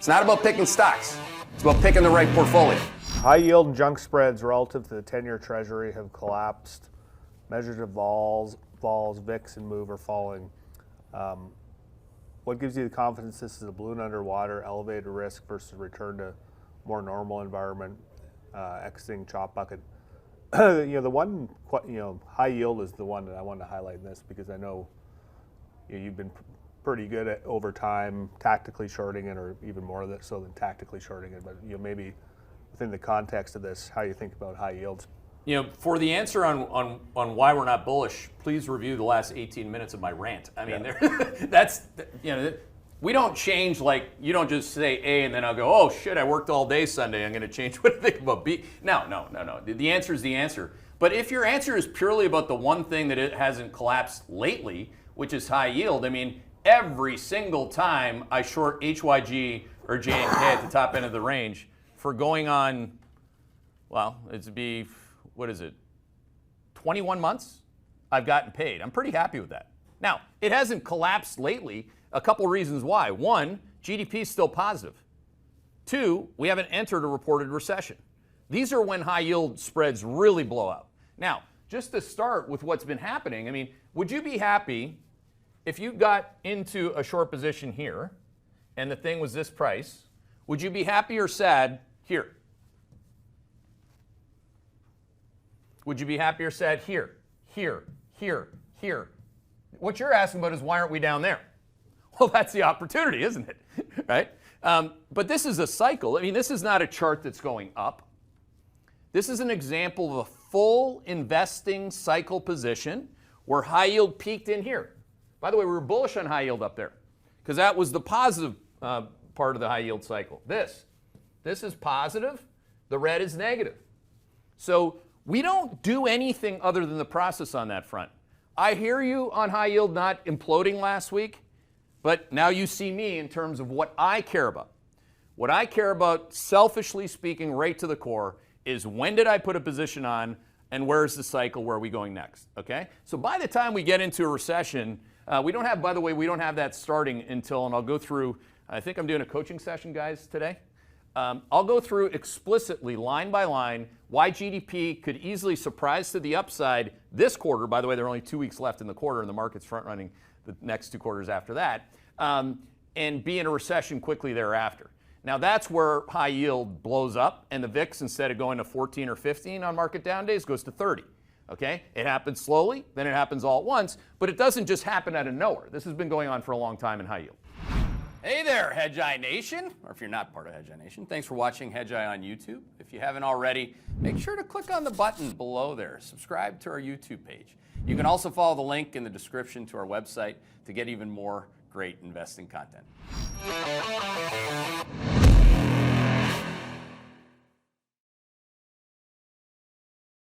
It's not about picking stocks. It's about picking the right portfolio. High yield and junk spreads relative to the 10-year Treasury have collapsed. Measured of vols, VIX, and MOVE are falling. What gives you the confidence this is a balloon underwater, elevated risk versus return to more normal environment, exiting chop bucket? The one, high yield is the one that I wanted to highlight in this because I know you've been pretty good at over time tactically shorting it, or even more so than tactically shorting it. But maybe within the context of this, how you think about high yields. For the answer on why we're not bullish, please review the last 18 minutes of my rant. I mean, we don't change, like, you don't just say A and then I'll go, oh shit, I worked all day Sunday, I'm going to change what I think about B. No. The answer is the answer. But if your answer is purely about the one thing that it hasn't collapsed lately, which is high yield, I mean, every single time I short HYG or JNK at the top end of the range for going on, well, it'd be, what is it, 21 months, I've gotten paid. I'm pretty happy with that. Now, it hasn't collapsed lately. A couple reasons why. One, GDP is still positive. Two, we haven't entered a reported recession. These are when high yield spreads really blow out. Now, just to start with what's been happening, I mean, would you be happy if you got into a short position here and the thing was this price? Would you be happy or sad here? Would you be happy or sad here, here, here, here? What you're asking about is why aren't we down there? Well, that's the opportunity, isn't it? Right? But this is a cycle. I mean, this is not a chart that's going up. This is an example of a full investing cycle position where high yield peaked in here. By the way, we were bullish on high yield up there because that was the positive part of the high yield cycle. This is positive. The red is negative. So we don't do anything other than the process on that front. I hear you on high yield not imploding last week, but now you see me in terms of what I care about. What I care about, selfishly speaking, right to the core, is when did I put a position on and where's the cycle, where are we going next, okay? So by the time we get into a recession, we don't have, by the way, we don't have that starting until, and I'll go through, I think I'm doing a coaching session, guys, today. I'll go through explicitly, line by line, why GDP could easily surprise to the upside this quarter. By the way, there are only 2 weeks left in the quarter, and the market's front-running the next 2 quarters after that, and be in a recession quickly thereafter. Now, that's where high yield blows up, and the VIX, instead of going to 14 or 15 on market down days, goes to 30. Okay? It happens slowly, then it happens all at once, but it doesn't just happen out of nowhere. This has been going on for a long time in high yield. Hey there, Hedgeye Nation, or if you're not part of Hedgeye Nation, thanks for watching Hedgeye on YouTube. If you haven't already, make sure to click on the button below there. Subscribe to our YouTube page. You can also follow the link in the description to our website to get even more great investing content.